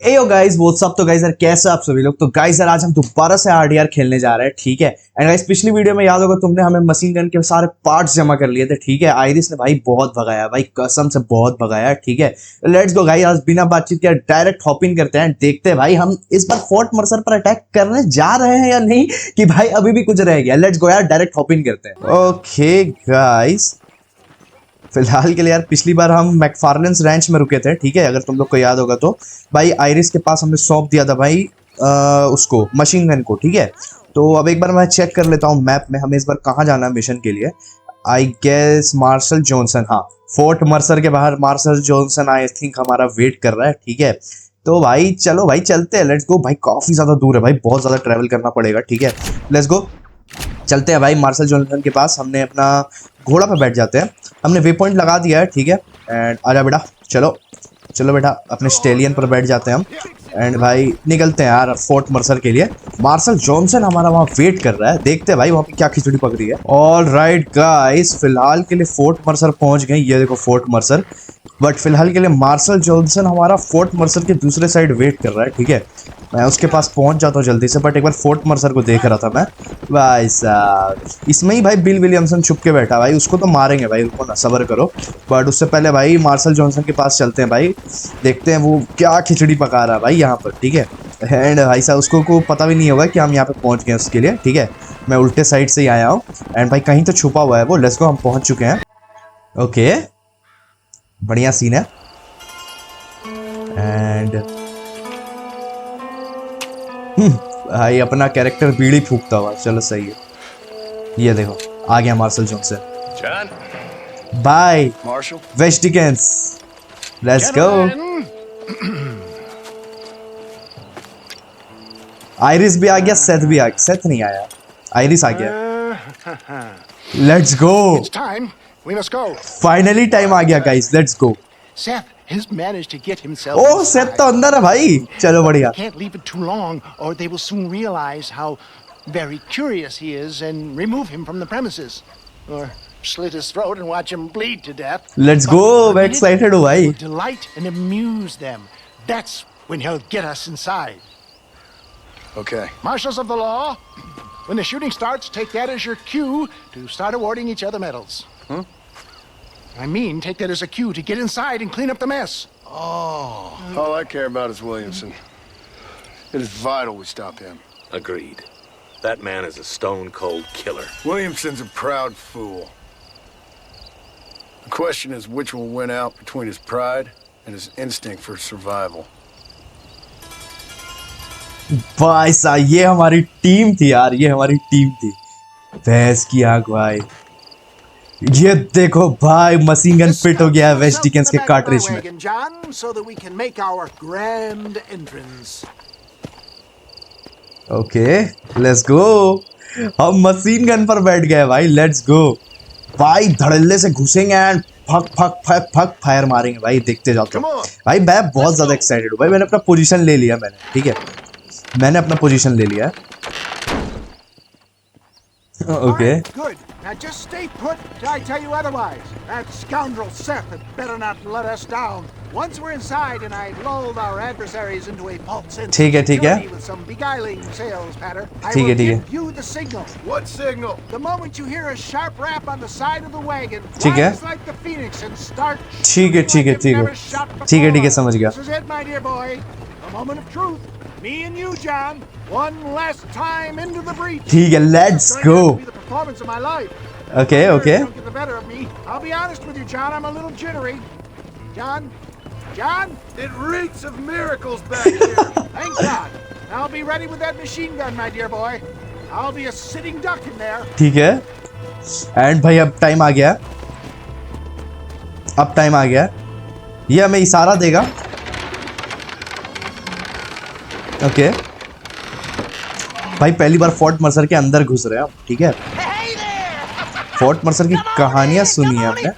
एयो guys what's up. तो guys यार कैसे आप सभी लोग। तो गाइस यार आज हम दोबारा से आरडीआर खेलने जा रहे हैं, ठीक है। एंड गाइस पिछली वीडियो में याद होगा तुमने हमें मशीन गन के सारे पार्ट्स जमा कर लिए थे, ठीक है। आयरिस ने भाई बहुत भगाया, भाई कसम से बहुत भगाया, ठीक है। लेट्स गो गाइस, आज बिना बातचीत के डायरेक्ट हॉप इन करते हैं। देखते हैं भाई हम इस बार फोर्ट मर्सर पर अटैक करने जा रहे हैं या नहीं, कि भाई अभी भी कुछ रह गया। लेट्स गो यार डायरेक्ट हॉप इन करते हैं। ओके गाइस, फिलहाल के लिए यार पिछली बार हम मैकफार्लेन्स रैंच में रुके थे, ठीक है, अगर तुम लोग को याद होगा तो। भाई आयरिस के पास हमने सौंप दिया था भाई उसको, मशीन गन को, ठीक है। तो अब एक बार मैं चेक कर लेता हूँ मैप में हमें इस बार कहाँ जाना है मिशन के लिए। आई गेस मार्शल जॉनसन, हाँ, फोर्ट मर्सर के बाहर मार्शल जॉनसन आई थिंक हमारा वेट कर रहा है, ठीक है। तो भाई चलो भाई चलते हैं, लेट्स गो। भाई काफी ज्यादा दूर है भाई, बहुत ज्यादा ट्रैवल करना पड़ेगा, ठीक है। लेट्स गो, चलते हैं भाई मार्शल जॉनसन के पास। हमने अपना घोड़ा पे बैठ जाते हैं, हमने वे पॉइंट लगा दिया है, ठीक है। एंड आजा बेटा, चलो चलो बेटा, अपने स्टेलियन पर बैठ जाते हैं हम। एंड भाई निकलते हैं यार फोर्ट मर्सर के लिए। मार्शल जॉनसन हमारा वहाँ वेट कर रहा है, देखते हैं भाई वहाँ पे क्या खिचड़ी पक रही है। ऑल राइट गाइस, फिलहाल के लिए फोर्ट मर्सर पहुंच गए, ये देखो फोर्ट मर्सर। बट फिलहाल के लिए मार्शल जॉनसन हमारा फोर्ट मर्सर के दूसरे साइड वेट कर रहा है, ठीक है। मैं उसके पास पहुंच जाता हूँ जल्दी से, बट एक बार फोर्ट मर्सर को देख रहा था मैं। भाई साहब इसमें ही भाई बिल विलियमसन छुप के बैठा भाई, उसको तो मारेंगे भाई, उसको ना सब्र करो। बट उससे पहले भाई मार्शल जॉनसन के पास चलते हैं भाई, देखते हैं वो क्या खिचड़ी पका रहा है भाई यहाँ पर, ठीक है। एंड भाई साहब उसको को पता भी नहीं होगा कि हम यहाँ पे पहुँच गए उसके लिए, ठीक है। मैं उल्टे साइड से ही आया हूँ। एंड भाई कहीं तो छुपा हुआ है वो, लेट्स गो, हम पहुँच चुके हैं। ओके, बढ़िया सीन है। एंड भाई अपना कैरेक्टर बीड़ी फूकता हुआ, चलो सही है। ये देखो आ गया marshal Johnson. Bye West Dickens, let's go. Iris भी आ गया, सेथ भी आ गया। सेथ नहीं आया, आयरिस आ गया। लेट्स गो, फाइनली टाइम आ गया guys, let's go. Seth has managed to get himself oh Seth तो अंदर है भाई, चलो बढ़िया। Can't leave it too long or they will soon realize how very curious he is and remove him from the premises or slit his throat and watch him bleed to death. Let's go, मैं excited हूँ भाई। Delight and amuse them. That's when he'll get us inside. Okay. Marshals of the law, when the shooting starts, take that as your cue to start awarding each other medals. I mean, take that as a cue to get inside and clean up the mess. Oh. All I care about is Williamson. It is vital we stop him. Agreed. That man is a stone-cold killer. Williamson's a proud fool. The question is which will win out between his pride and his instinct for survival. भाई साहब ये हमारी team थी यार, ये हमारी team थी। भैंस की आंख भाई, ये देखो भाई मशीन गन फिट हो गया है वेस्ट डिकेंस के कार्ट्रिज में। ओके लेट्स गो, हम मशीन गन पर बैठ गए भाई, लेट्स गो। भाई धड़ल्ले से घुसेंगे and fuck fuck fuck fuck fire मारेंगे भाई, देखते जाते हो भाई। मैं बहुत ज्यादा एक्साइटेड हूँ भाई, मैंने अपना पोजीशन ले लिया, मैंने, ठीक है, मैंने अपना पोजीशन ले लिया। Okay Now just stay put till I tell you otherwise. That scoundrel Seth had better not let us down. Once we're inside and I lulled our adversaries into a false sense of security with some beguiling sales patter, I will give you the signal. What signal? The moment you hear a sharp rap on the side of the wagon, ठीक है, rise like the phoenix and start ठीक है ठीक है ठीक है ठीक है समझ गया। This is it, my dear boy. A moment of truth. Me and you, John. One last time into the breach. ठीक है, let's go. The performance of my life. Okay, okay. Don't get the better of me. I'll be honest with you, John. I'm a little jittery. John? John? It reeks of miracles back here. Thank God. I'll be ready with that machine gun, my dear boy. I'll be a sitting duck in there. ठीक है, and भाई अब time आ गया, अब time आ गया। ये हमें इशारा देगा। ओके भाई पहली बार फोर्ट मर्सर के अंदर घुस रहे हैं हम, ठीक है। फोर्ट मर्सर की कहानियां सुनी है हमने।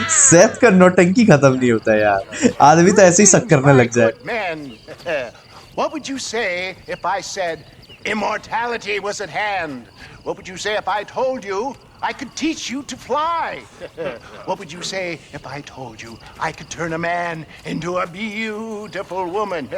सेथ का नौटंकी खत्म नहीं होता यार, आदमी तो ऐसे ही शक करने लग जाए। What would you say if I said immortality was at hand? What would you say if I told you I could teach you to fly. What would you say if I told you I could turn a man into a beautiful woman?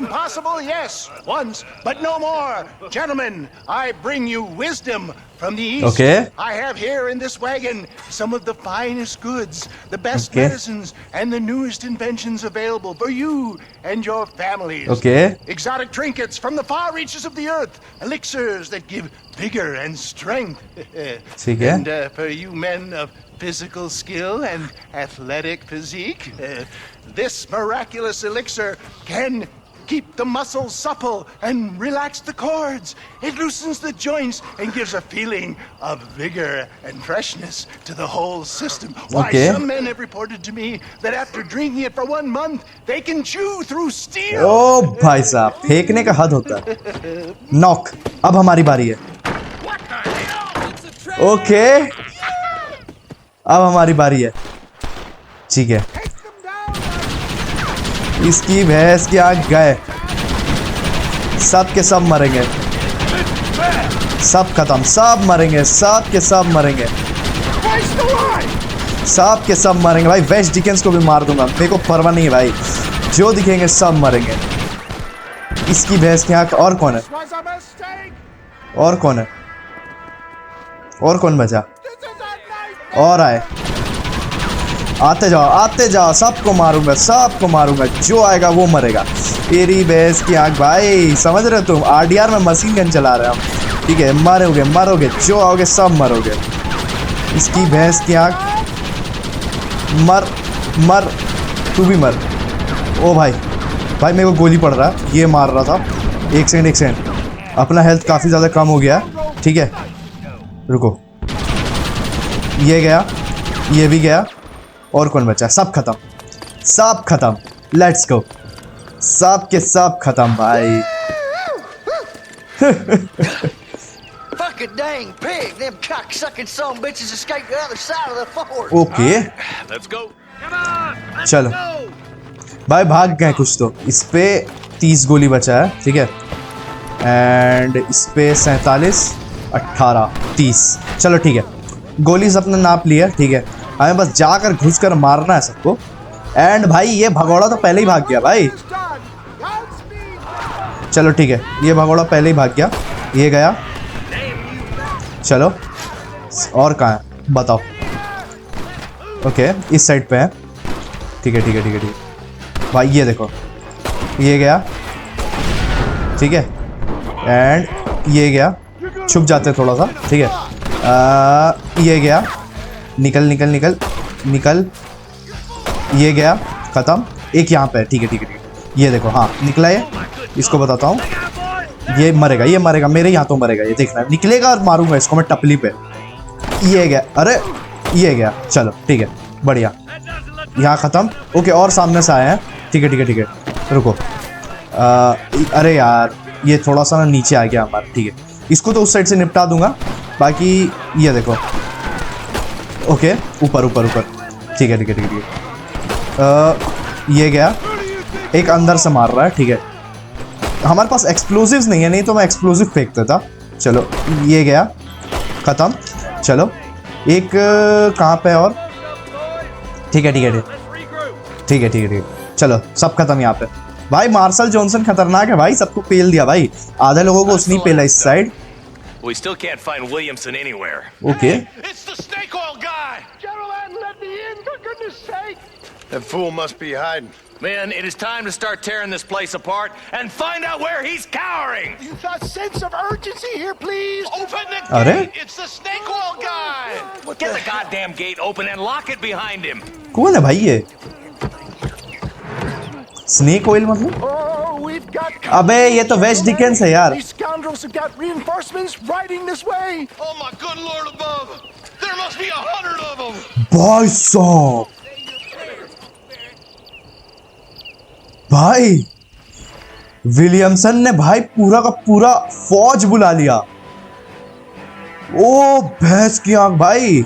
Impossible, yes, once, but no more. Gentlemen, I bring you wisdom from the East. Okay. I have here in this wagon some of the finest goods, the best Okay. medicines, and the newest inventions available for you and your families. Okay. Exotic trinkets from the far reaches of the earth, elixirs that give vigor and strength. ठीक है। And for you men of physical skill and athletic physique, this miraculous elixir can keep the muscles supple and relax the cords. It loosens the joints and gives a feeling of vigor and freshness to the whole system. Why, Okay. some men have reported to me that after drinking it for 1 month, they can chew through steel. ओ भाई साहब, फेंकने का हद होता है। Knock, अब हमारी बारी है। ओके, अब हमारी बारी है। ठीक है, इसकी भैंस की आँख गए, सब के सब मरेंगे, सब खत्म, सब मरेंगे, सब के सब मरेंगे, सब के सब मरेंगे भाई। वेस्ट डिकेंस को भी मार दूंगा, मेरे को परवाह नहीं है भाई, जो दिखेंगे सब मरेंगे। इसकी भैंस की आँख। और कौन है? Was a mistake. और कौन है? और कौन बचा? This is a nightmare. और आए, आते जाओ, सबको मारूंगा, सबको मारूंगा, जो आएगा वो मरेगा। तेरी भैंस की आँख भाई, समझ रहे हो तुम? आरडीआर में मशीन गन चला रहे हम, ठीक है? मरोगे, जो आओगे सब मरोगे। इसकी भैंस की आँख, मर, तू भी मर। ओ भाई मेरे को गोली पड़ रहा है, ये मार रहा था। एक सेकंड, अपना हेल्थ काफ़ी ज़्यादा कम हो गया, ठीक है? रुको, ये गया, ये भी गया, और कौन बचा? सब खत्म, लेट्स गो, सब के सब खत्म भाई। Fucking dang pig! Them cocksucking son bitches escaped the other side of the fort. Okay, Let's go. चलो भाई, भाग गए कुछ तो। इस पे 30 गोली बचा है, ठीक है? एंड इस पे 47, 18, 30। चलो ठीक है, गोली सबने नाप लिया, ठीक है? हमें बस जाकर घुस कर मारना है सबको। एंड भाई ये भगोड़ा तो पहले ही भाग गया भाई। It's done. Godspeed. चलो ठीक है, ये भगोड़ा पहले ही भाग गया, ये गया। चलो, और कहाँ है बताओ? ओके, इस साइड पे है, ठीक है भाई। ये देखो, ये गया, ठीक है? एंड ये गया, छुप जाते थोड़ा सा, ठीक है? ये गया, निकल, ये गया, खत्म। एक यहाँ पे है, ठीक है। ये देखो, हाँ निकला ये, इसको बताता हूँ, ये मरेगा, मेरे यहाँ तो मरेगा, ये देखना, निकलेगा और मारूंगा इसको मैं टपली पे। ये गया, अरे ये गया, चलो ठीक है, बढ़िया, यहाँ ख़त्म। ओके, और सामने से आए हैं, ठीक है, रुको। अरे यार, ये थोड़ा सा ना नीचे आ गया हमारा, ठीक है? इसको तो उस साइड से निपटा दूंगा, बाकी ये देखो। ओके, ऊपर, ठीक है। ये गया, एक अंदर से मार रहा है, ठीक है? हमारे पास एक्सप्लोजिव्स नहीं है, नहीं तो मैं एक्सप्लोजिव फेंक देता। चलो, ये गया, ख़त्म। चलो, एक कहाँ पे और? ठीक है। चलो, सब खत्म यहाँ पे। भाई मार्शल जॉनसन खतरनाक है भाई, सबको पेल दिया भाई। आधे लोगों को उसने पेला इस side. We still can't find Williamson anywhere. Okay, It's the snake oil guy. Gentlemen, let me in, for goodness sake. That fool must be hiding. Men, it is time to start tearing this place apart and find out where he's cowering. A sense of urgency here, please. Open the अरे? It's the snake oil guy. Get the goddamn gate open and lock it behind him. कौन है भाई ये? Snake oil मतलब? Oh, we've got. अबे ये तो waste Dickens है यार। These scoundrels have got reinforcements riding this way. Oh my good lord above! There must be 100 of them. भाई साहब, भाई विलियमसन ने भाई पूरा का पूरा फौज बुला लिया। ओ भैंस की आंख भाई,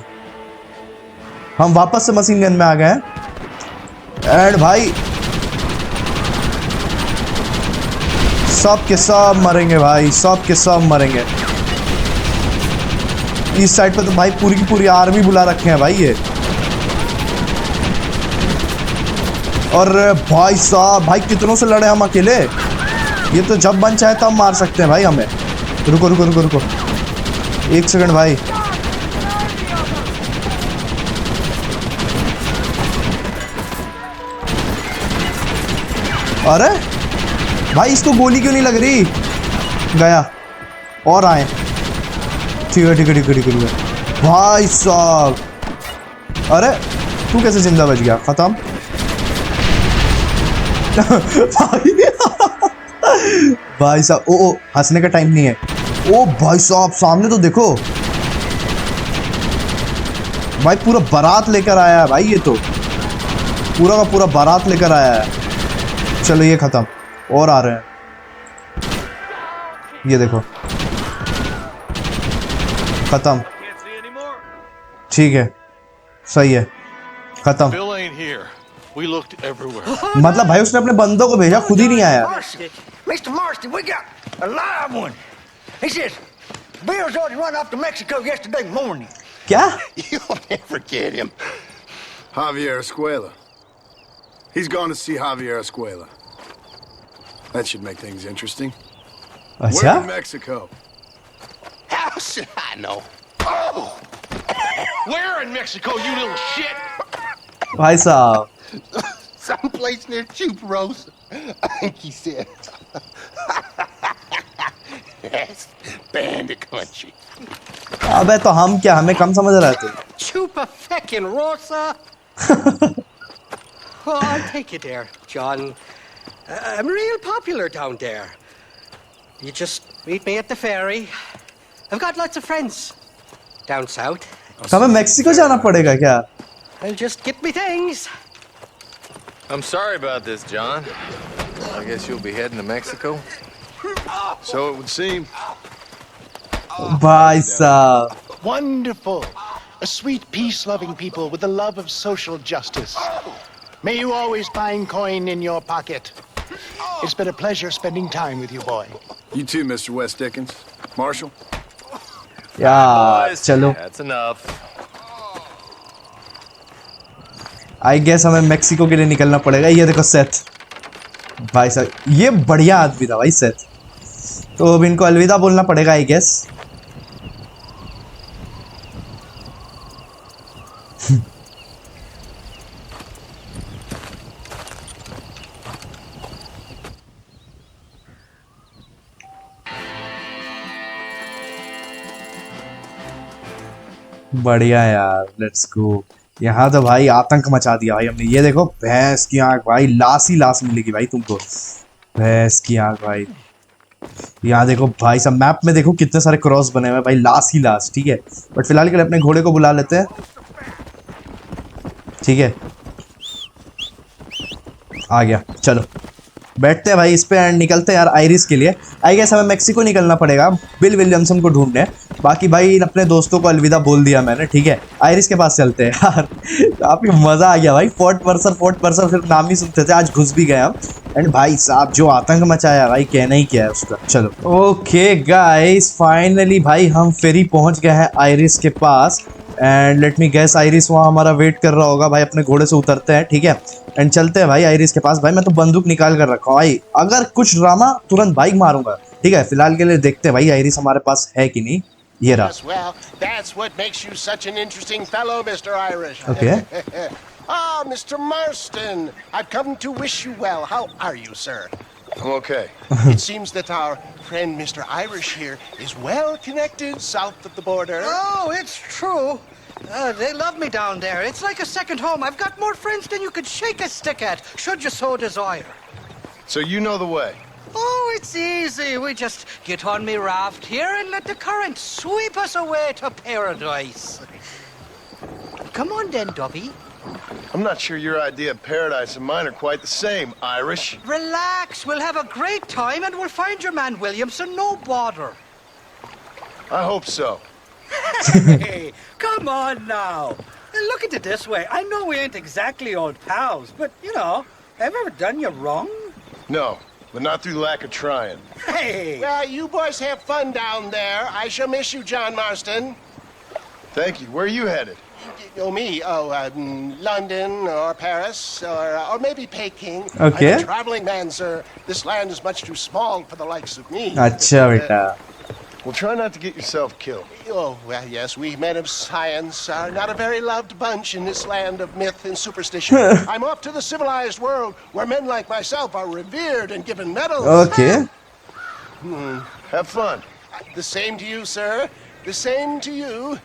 हम वापस से मशीन गन में आ गए हैं। एंड भाई सब के सब मरेंगे भाई, सब के सब मरेंगे। इस साइड पे तो भाई पूरी की पूरी आर्मी बुला रखे हैं भाई ये। और भाई साहब, भाई कितनों से लड़े हम अकेले? ये तो जब मन चाहे तब मार सकते हैं भाई हमें। रुको रुको रुको रुको, एक सेकंड भाई। अरे भाई, इसको गोली क्यों नहीं लग रही? गया। और आए। ठीक है ठीक है ठीक है ठीक है। भाई साहब, अरे तू कैसे जिंदा बच गया? खत्म। भाई साहब, ओ हंसने का टाइम नहीं है। ओ भाई साहब, सामने तो देखो भाई, पूरा बारात लेकर आया है भाई। ये तो पूरा का पूरा बारात लेकर आया है। चलो ये खत्म, और आ रहे हैं। ये देखो, खत्म। ठीक है, सही है, खत्म। मतलब भाई उसने अपने बंदों को भेजा, खुद ही नहीं आया। Mr. Marston, we got a live one. He says Bill's already run off to Mexico yesterday morning. क्या? You'll never get him. Javier Escuela. He's gone to see Javier Escuela. That should make things interesting. अच्छा? We're in Mexico. How should I know? Oh! Where in Mexico, you little shit? भाई साहब, Someplace near Chuparos. I think he said. Yes, bandit country. अबे तो हम क्या, हमें कम समझ रहे थे? Chupa feckin' Rosa. Oh, I'll take you there, John. I'm real popular down there. You just meet me at the ferry. I've got lots of friends down south. हमें Mexico जाना पड़ेगा क्या? I'll just get me things. I'm sorry about this, John. I guess you'll be heading to Mexico. So it would seem. भाई साहब, Wonderful. A sweet, peace-loving people with the love of social justice. May you always find coin in your pocket. It's been a pleasure spending time with you, boy. You too, Mr. West Dickens. Marshall? यार चलो, That's enough. I guess हमें Mexico के लिए निकलना पड़ेगा। ये देखो Seth, भाई साहब ये बढ़िया आदमी था भाई सेथ। तो अब इनको अलविदा बोलना पड़ेगा आई गेस। बढ़िया यार, लेट्स गो। यहाँ तो भाई आतंक मचा दिया भाई हमने। ये देखो भैंस की आंख भाई, लाश ही लाश मिलेगी भाई तुमको, भैंस की आंख भाई। यहाँ देखो भाई सब मैप में देखो कितने सारे क्रॉस बने हुए हैं भाई, लाश ही लाश। ठीक है, बट फिलहाल के लिए अपने घोड़े को बुला लेते हैं। ठीक है, आ गया, चलो बैठते हैं भाई इस पे एंड निकलते हैं यार आयरिस के लिए। आई गेस हमें मेक्सिको निकलना पड़ेगा बिल विलियमसन को ढूंढने। बाकी भाई अपने दोस्तों को अलविदा बोल दिया मैंने। ठीक है, आयरिस के पास चलते हैं यार। काफी मजा आ गया भाई। फोर्ट पर्सर सिर्फ नाम ही सुनते थे, आज घुस भी गए हम। एंड भाई साहब जो आतंक मचाया भाई, कहना ही क्या है उसका। चलो ओके गाइस, फाइनली भाई हम फेरी पहुंच गए हैं आयरिस के पास। And let me guess, Iris वहाँ हमारा वेट कर रहा होगा भाई। अपने घोड़े से उतरते हैं, ठीक है, एंड चलते हैं भाई आयरिस के पास। भाई मैं तो बंदूक निकाल कर रखा हूँ भाई, अगर कुछ ड्रामा तुरंत भाई मारूंगा। ठीक है, फिलहाल के लिए देखते हैं भाई आयरिस हमारे पास है कि नहीं। ये रहा। Yes, well, that's what makes you such an interesting fellow, Mr. Irish. Okay. Ah, Mr. Marston, I've come to wish you well. How are you, sir? I'm okay. It seems that our friend Mr. Irish here is well connected south of the border. Oh, it's true. They love me down there. It's like a second home. I've got more friends than you could shake a stick at, should you so desire. So you know the way. Oh, it's easy. We just get on me raft here and let the current sweep us away to paradise. Come on then, Dubby. I'm not sure your idea of paradise and mine are quite the same, Irish. Relax. We'll have a great time and we'll find your man Williamson, no bother. I hope so. Hey, come on now. Look at it this way. I know we ain't exactly old pals, but, you know, have I ever done you wrong? No, but not through lack of trying. Hey! Well, you boys have fun down there. I shall miss you, John Marston. Thank you. Where are you headed? Oh, me? London or Paris or maybe Peking. Okay. I'm a traveling man, sir. This land is much too small for the likes of me. अच्छा बेटा Well, try not to get yourself killed. Oh, well, yes, we men of science are not a very loved bunch in this land of myth and superstition. I'm off to the civilized world where men like myself are revered and given medals. Okay Have fun. The same to you, sir. The same to you.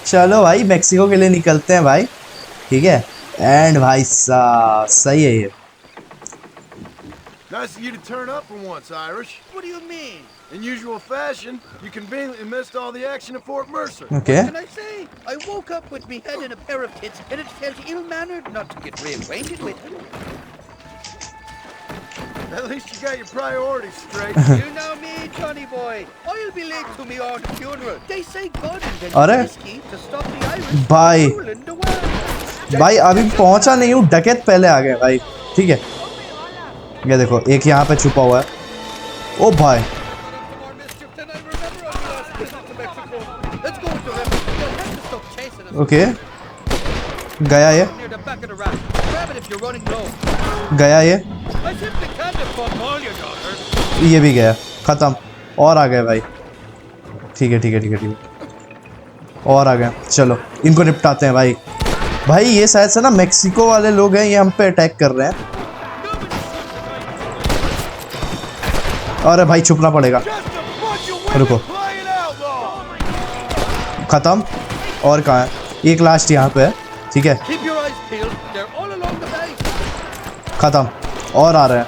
चलो भाई Mexico के लिए निकलते हैं भाई ठीक है and भाई सही है ये Nice of you to turn up for once, Irish. What do you mean? In usual fashion, you conveniently missed all the action at Fort Mercer. okay What can I say? I woke up with me head in a pair of tits, and it felt ill-mannered not to get reacquainted with him. At least you got your priorities straight. You know me, Johnny boy. I'll be late to me own funeral. They say God अरे invented whiskey to stop the Irish भाई from ruling the world. भाई अभी पहुंचा नहीं हूँ डकैत पहले आ गए भाई ठीक है ये देखो एक यहाँ पे छुपा हुआ है ओ भाई More mischief than I remember on the last visit to Mexico. Let's go to them. They'll have to stop chasing us. Okay गया ये Near the back of the raft. Grab it if you're running low. गया ये I simply can't afford all your daughters. ये भी गया खत्म और आ गए भाई ठीक है ठीक है ठीक है ठीक है और आ गए चलो इनको निपटाते हैं भाई भाई ये शायद से ना मेक्सिको वाले लोग हैं ये हम पे अटैक कर रहे हैं अरे भाई छुपना पड़ेगा रुको खत्म और कहाँ है एक लास्ट यहाँ पे है ठीक है Keep your eyes peeled. They're all along the bay. खत्म और आ रहे हैं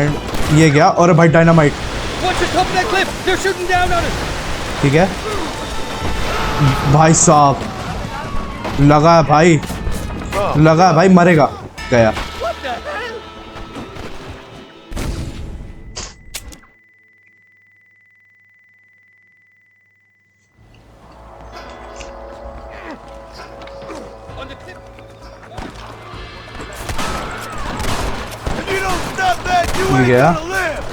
एंड ये गया और भाई dynamite Watch the top of that cliff. They're shooting down on us. ठीक है भाई साहब लगा है भाई मरेगा गया What the hell? On the cliff. If you don't stop that, you ये ain't गया gonna live.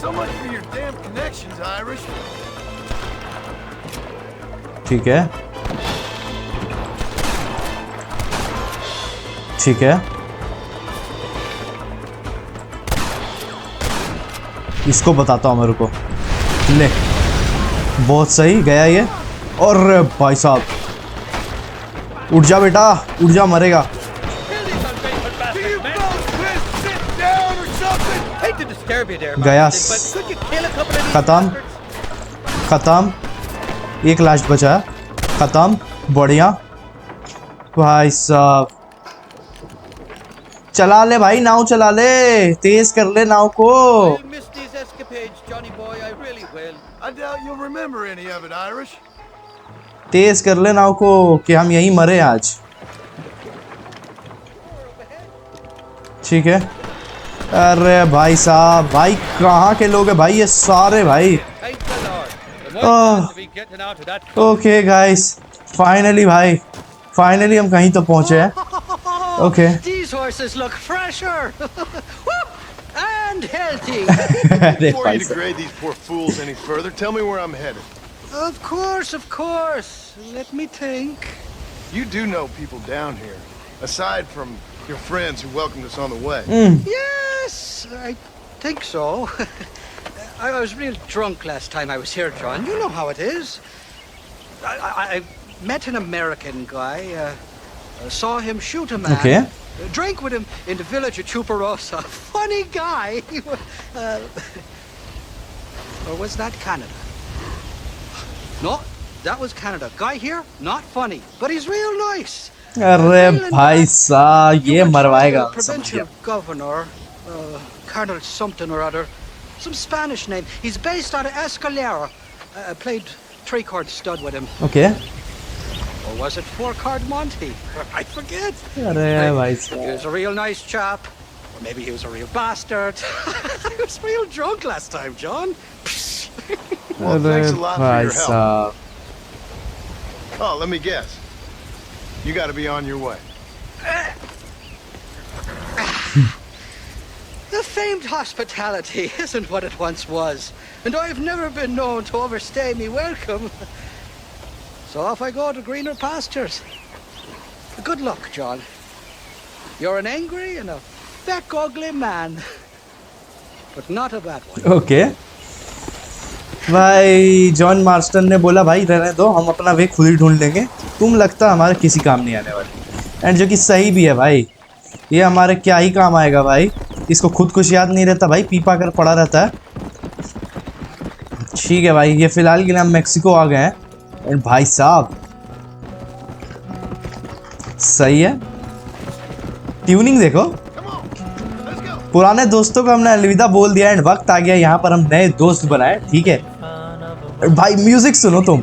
So much for your damn connections, Irish. ठीक है ठीक है इसको बताता हूँ मेरे को ले बहुत सही गया ये और भाई साहब उठ जा बेटा उठ जा मरेगा Kill these ungrateful Do you bastards, man. both sit down or something? Hate to disturb you there, गया Martin, but could you kill a couple of these खत्म bastards? खत्म एक लास्ट बचा है खत्म बढ़िया भाई साहब चला ले भाई नाव चला ले तेज कर ले नाव को I'll miss these escapades, Johnny boy. I really will. I doubt you'll remember any of it, Irish. तेज कर ले नाव को कि हम यहीं मरे आज ठीक है अरे भाई साहब भाई कहाँ के लोग हैं भाई ये सारे भाई Thank the Lord. The Oh. one to be getting out of that. Okay guys finally भाई फाइनली हम कहीं तो पहुंचे हैं okay These horses look fresher. Woo! And healthy. अरे Before भाई you साहब degrade these poor fools any further, tell me where I'm headed. Of course, of course. Let me think. You do know people down here, aside from your friends who welcomed us on the way. Yes, I think so. I was real drunk last time I was here, John. You know how it is. I met an American guy, saw him shoot a man. Okay. Drank with him in the village of Chuparosa. Funny guy. Or was that Canada? No, that was Canada. Guy here, not funny, but he's real nice. अरे भाई साहब ये You could try मरवाएगा the समझ provincial गया governor, Colonel something or other, some Spanish name. He's based out of Escalera. I played 3-card stud with him. Okay Or was it 4-card Monty? I forget. अरे भाई He साहब was a real nice chap. Or maybe he was a real bastard. I was real drunk last time, John. Well, अरे thanks a lot for भाई your help. साहब Oh, let me guess. You got to be on your way. The famed hospitality isn't what it once was, and I've never been known to overstay me welcome. So off I go to greener pastures. Good luck, John. You're an angry and a feck ugly man, but not a bad one. Okay भाई John Marston ने बोला भाई रहने दो, हम अपना वे खुद ही ढूंढ लेंगे, तुम लगता हमारे किसी काम नहीं आने वाले। एंड जो कि सही भी है भाई, ये हमारे क्या ही काम आएगा भाई, इसको खुद कुछ याद नहीं रहता भाई, पीपा कर पड़ा रहता है। ठीक है भाई, ये फिलहाल के लिए हम मेक्सिको आ गए हैं। एंड भाई साहब सही है, ट्यूनिंग देखो, पुराने दोस्तों को हमने अलविदा बोल दिया एंड वक्त आ गया यहाँ पर हम नए दोस्त बनाए। ठीक है भाई, म्यूजिक सुनो तुम,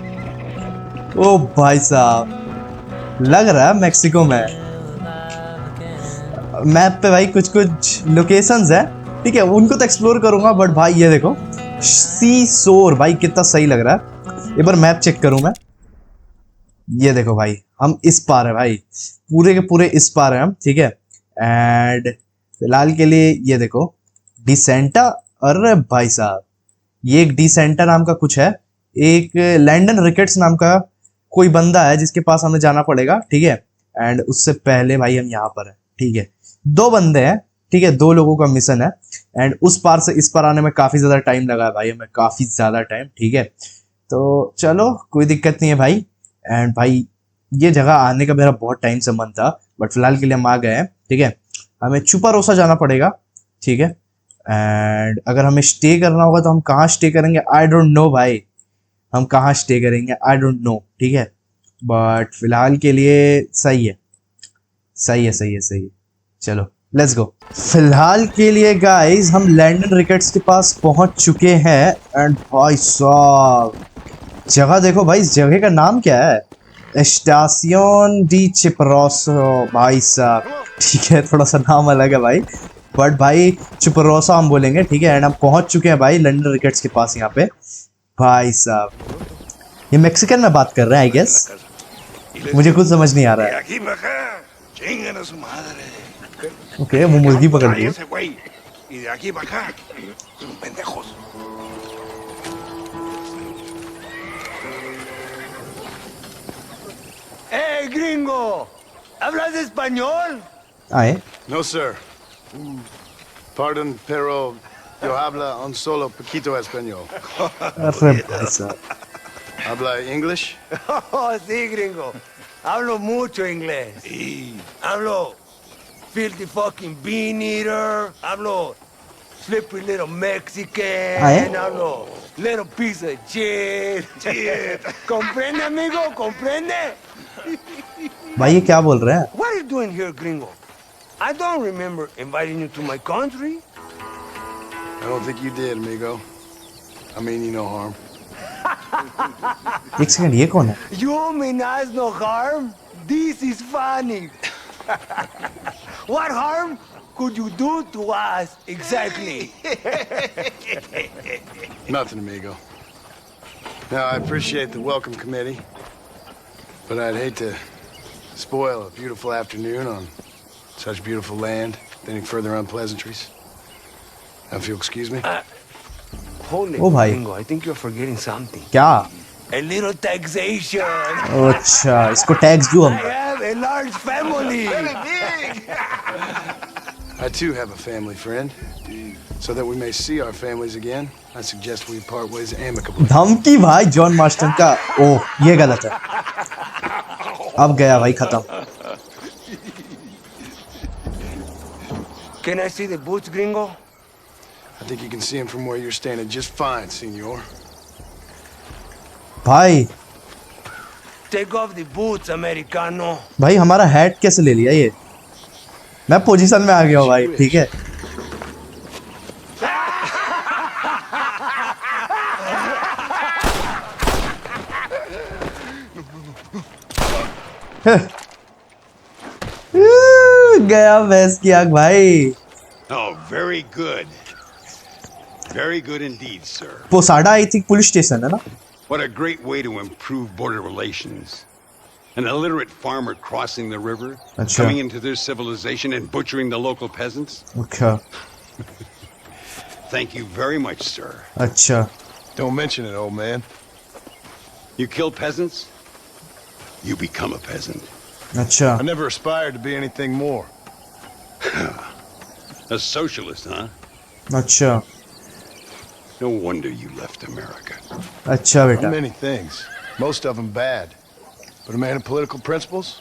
ओ भाई साहब लग रहा है मेक्सिको में। मैप पे भाई कुछ कुछ लोकेशंस है, ठीक है उनको तो एक्सप्लोर करूंगा, बट भाई ये देखो सी शोर भाई कितना सही लग रहा है। एक बार मैप चेक करूं मैं, ये देखो भाई हम इस पार है भाई, पूरे के पूरे इस पार है हम। ठीक है एंड फिलहाल के लिए ये देखो डिसेंटा, अरे भाई साहब ये एक डिसेंटा नाम का कुछ है, एक लैंडन रिकेट्स नाम का कोई बंदा है जिसके पास हमें जाना पड़ेगा। ठीक है एंड उससे पहले भाई हम यहाँ पर है। ठीक है दो बंदे हैं, ठीक है 2 लोगों का मिशन है एंड उस पार से इस पार आने में काफी ज्यादा टाइम लगा है भाई, हमें काफी ज्यादा टाइम। ठीक है तो चलो कोई दिक्कत नहीं है भाई। एंड भाई ये जगह आने का मेरा बहुत टाइम से मन था, बट फिलहाल के लिए हम आ गए हैं। ठीक है हमें चुपारोसा जाना पड़ेगा। ठीक है एंड अगर हमें स्टे करना होगा तो हम कहाँ स्टे करेंगे आई डोंट नो भाई, हम कहाँ स्टे करेंगे आई डोंट नो। ठीक है बट फिलहाल के लिए सही है, सही है, सही है, सही है, चलो लेट्स गो। फिलहाल के लिए गाइस हम लैंडन रिकेट्स के पास पहुंच चुके हैं एंड भाई साहब जगह देखो भाई, इस जगह का नाम क्या है, एस्टासियोन डी चिपरोसो भाई साहब। ठीक है थोड़ा सा नाम अलग है भाई, बट भाई चिपरोसा हम बोलेंगे। ठीक है एंड हम पहुंच चुके हैं भाई लैंडन रिकेट्स के पास यहाँ पे। भाई साहब ये मैक्सिकन में बात कर रहे हैं आई गेस, मुझे कुछ समझ नहीं आ रहा है। ओके वो मुर्गी पकड़ ली। Hey, gringo! ¿Hablas español? आए No, sir. Pardon, pero yo habla un solo poquito español. अरे भाई साहब Habla English? Oh, sí, gringo. Hablo mucho inglés. Sí. Hablo filthy fucking bean eater. Hablo slippery little Mexican. ¿Ah, eh? Hablo little piece of shit. ¿Comprende, amigo? ¿Comprende? भाई ये क्या बोल रहे हैं? What are you doing here, gringo? I don't remember inviting you to my country. I don't think you did, amigo. I mean you no harm. एक second ये कौन है? You mean us no harm? This is funny. What harm could you do to us exactly? Nothing, amigo. Now, I appreciate the welcome committee, but I'd hate to spoil a beautiful afternoon on such beautiful land with any further unpleasantries. Now, if you'll excuse me. Holy Oh, bhai. gringo, I think you're forgetting something. क्या? A little taxation. अच्छा इसको tax दो हम। I have a large family. I too have a family friend. So that we may see our families again, I suggest we part ways amicably. धमकी भाई John Marston का, ओह ये गलत है, अब गया भाई खत्म। Can I see the boots, gringo? I think you can see him from where you're standing just fine, senor. भाई Take off the boots, Americano. भाई हमारा हैट कैसे ले लिया ये? मैं पोजीशन में आ गया हूँ भाई। ठीक है गया भैंस की आग भाई। Oh, very good. Very good indeed, sir. Posada I think police station है ना? What a great way to improve border relations. An illiterate farmer crossing the river, Achha. coming into their civilization and butchering the local peasants. अच्छा Thank you very much, sir. अच्छा Don't mention it, old man. You kill peasants, you become a peasant. अच्छा I never aspired to be anything more. A socialist, huh? अच्छा No wonder you left America. अच्छा बेटा Many things. Most of them bad. But a man of political principles?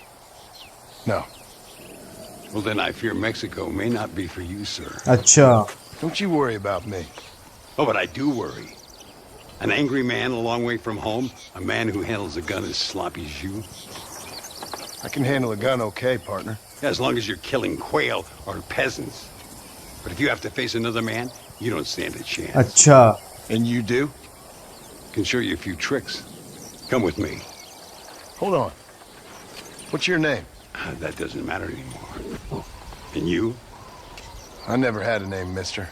No. Well, then I fear Mexico may not be for you, sir. अच्छा Don't you worry about me. Oh, but I do worry. An angry man a long way from home, a man who handles a gun as sloppy as you. I can handle a gun okay, partner. As long as you're killing quail or peasants. But if you have to face another man, you don't stand a chance. अच्छा And you do? Can show you a few tricks. Come with me. Hold on. What's your name? That doesn't matter anymore. And you? I never had a name, mister.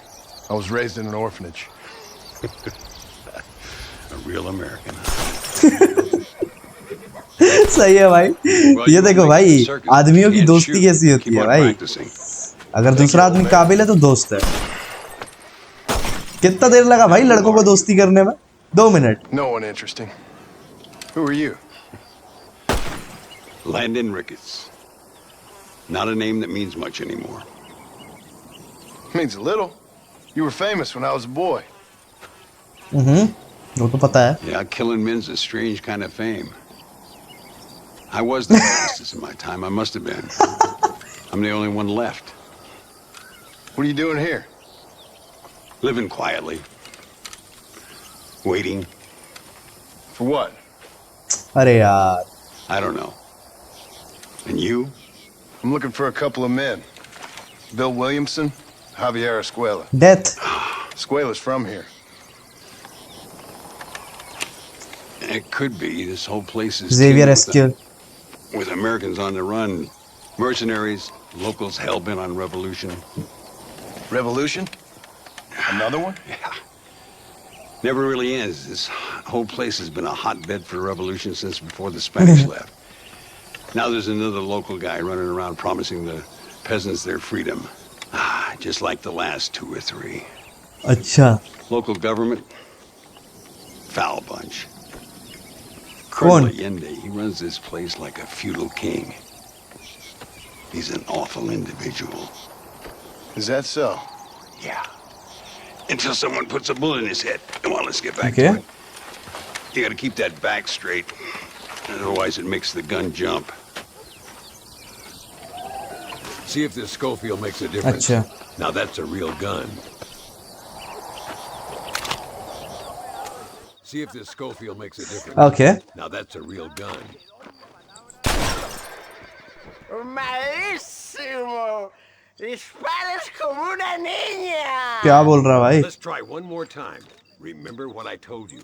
I was raised in an orphanage. A real American. सही है भाई ये देखो भाई आदमियों की दोस्ती कैसी होती है भाई अगर दूसरा आदमी काबिल है तो दोस्त है कितना देर लगा भाई लड़कों को दोस्ती करने में 2 minute No one interesting. Who are you? Landon Ricketts. Not a name that means much anymore. Means a little. You were famous when I was a boy. वो तो पता है Yeah, killing men's a strange kind of fame. I was the fastest in my time. I must have been. I'm the only one left. What are you doing here? Living quietly. Waiting. For what? अरे यार I don't know. And you? I'm looking for a couple of men. Bill Williamson, Javier Escuela. Death Escuela's from here. It could be. This whole place is Xavier teeming Esquil with Americans on the run. Mercenaries, locals hell-bent on revolution. Revolution? Another one? Yeah. Never really ends. This whole place has been a hotbed for revolution since before the Spanish left. Now there's another local guy running around promising the peasants their freedom. Just like the last 2 or 3. अच्छा Local government, foul bunch. कौन? Colonel Allende, he runs this place like a feudal king. He's an awful individual. Is that so? Yeah. Until someone puts a bullet in his head. Come on, let's get back Okay. to it. You gotta keep that back straight. Otherwise it makes the gun jump. See if this Schofield makes a difference. अच्छा Now that's a real gun. See if this Schofield makes a difference. Okay Now that's a real gun. Malísimo. Disparas como una niña. क्या बोल रहा भाई Let's try one more time. Remember what I told you.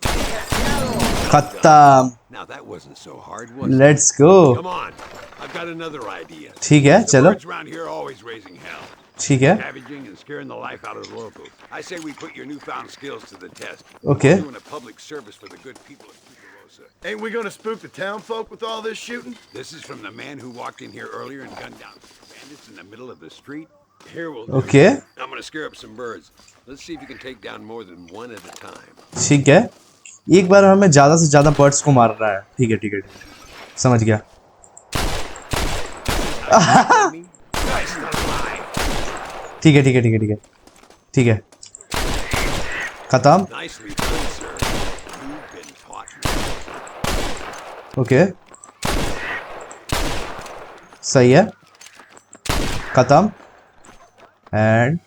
खत्म Now that wasn't so hard, was it? Let's go Come on. I've got another idea. ठीक है The चलो birds around here are always raising hell. ठीक है Savaging and scaring the life out of the locals. I say we put your newfound skills to the test. Okay. Doing a public service for the good people of Pucarosa. Ain't we gonna spook the town folk with all this shooting? This is from the man who walked in here earlier and gunned down bandits in the middle of the street. Here we'll do. Okay I'm gonna scare up some birds. Let's see if you can take down more than one at a time. ठीक है एक बार हमें ज्यादा से ज्यादा birds को मारना है ठीक है ठीक है ठीक है। समझ गया ठीक है ठीक है ठीक है ठीक है ठीक है खत्म Nicely done, sir. You've been taught. Okay सही है खत्म एंड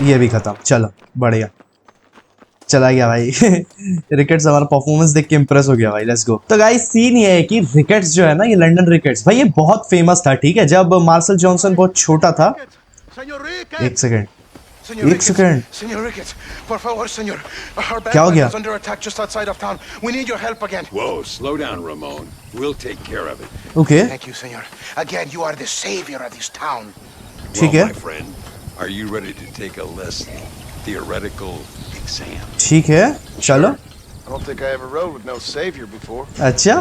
ये भी खत्म चलो बढ़िया चला गया भाई रिकेट्स हमारा परफॉर्मेंस देख के इंप्रेस हो गया भाई लेट्स गो तो गाइस सीन ये है कि रिकेट्स जो है ना ये लंदन रिकेट्स भाई ये बहुत फेमस था ठीक है जब मार्शल जॉनसन बहुत छोटा था Senor Ricketts. एक सेकंड Senor एक Ricketts. Second Senor Ricketts, por favor, senor. Our क्या हो band गया? is under attack just outside of town. We need your help again. Whoa, slow down, Ramon. We'll take care of it. Okay Thank you, senor. Again, you are the savior of this town. ठीक Well, है my friend, are you ready to take a less theoretical exam? ठीक है चलो I don't think I ever rode with no savior before. अच्छा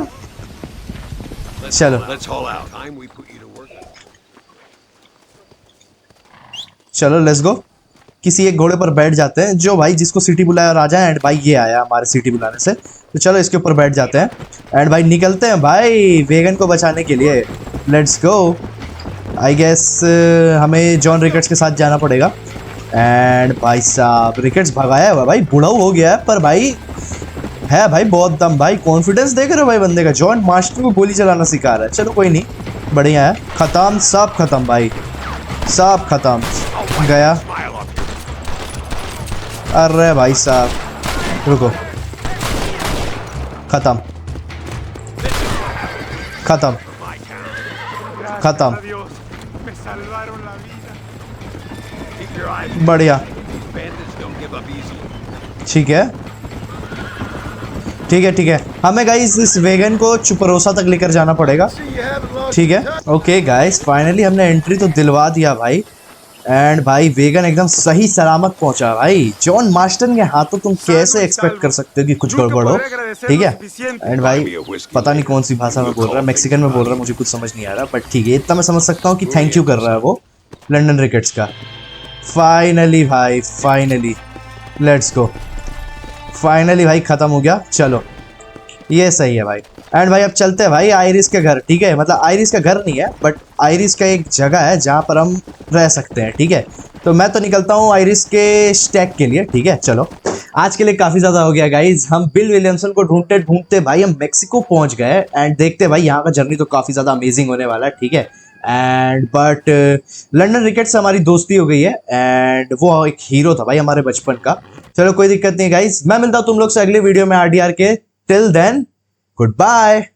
चलो Let's haul out. Time we put you to work. चलो let's go किसी एक घोड़े पर बैठ जाते हैं जो भाई जिसको सिटी बुलाया राजा है। एंड भाई ये आया हमारे सिटी बुलाने से, तो चलो इसके ऊपर बैठ जाते हैं एंड भाई निकलते हैं भाई वेगन को बचाने के लिए। Let's go. आई गेस हमें जॉन रिकेट्स के साथ जाना पड़ेगा। एंड भाई साहब रिकेट्स भगाया हुआ भाई, बुढ़ाऊ हो गया है पर भाई है भाई बहुत दम भाई, कॉन्फिडेंस देख रहे हो भाई बंदे का। जॉन मास्टर को गोली चलाना सिखा रहा है। चलो कोई नहीं, बढ़िया है। खत्म, सब खत्म भाई, सब खत्म। गया। अरे भाई साहब रुको, खत्म खत्म खत्म, बढ़िया। ठीक है ठीक है ठीक है, हमें गाइस इस वेगन को चुपरोसा तक लेकर जाना पड़ेगा। ठीक है ओके गाइस, फाइनली हमने एंट्री तो दिलवा दिया भाई। एंड भाई वेगन एकदम सही सलामत पहुंचा भाई। जॉन मास्टर के हाथों तुम कैसे एक्सपेक्ट कर सकते हो कि कुछ गड़बड़ हो। ठीक है। एंड भाई पता नहीं कौन सी भाषा में बोल रहा है, मैक्सिकन में बोल रहा है, मुझे कुछ समझ नहीं आ रहा, बट ठीक है इतना मैं समझ सकता हूँ कि थैंक यू कर रहा है वो लंदन रिकेट्स का। फाइनली भाई, फाइनली लेट्स गो। फाइनली भाई खत्म हो गया। चलो ये सही है भाई। एंड भाई अब चलते हैं भाई आयरिस के घर। ठीक है, मतलब आयरिस का घर नहीं है बट आयरिस का एक जगह है जहाँ पर हम रह सकते हैं। ठीक है, तो मैं तो निकलता हूँ आयरिस के स्टैक के लिए। ठीक है चलो, आज के लिए काफ़ी ज़्यादा हो गया गाइज। हम बिल विलियमसन को ढूंढते ढूंढते भाई हम मेक्सिको पहुँच गए। एंड देखते भाई यहाँ का जर्नी तो काफ़ी ज़्यादा अमेजिंग होने वाला है। ठीक है, एंड बट लंदन रिकेट से हमारी दोस्ती हो गई है एंड वो एक हीरो था भाई हमारे बचपन का। चलो कोई दिक्कत नहीं गाइज, मैं मिलता हूँ तुम लोग से अगले वीडियो में RDR के। Till then good bye.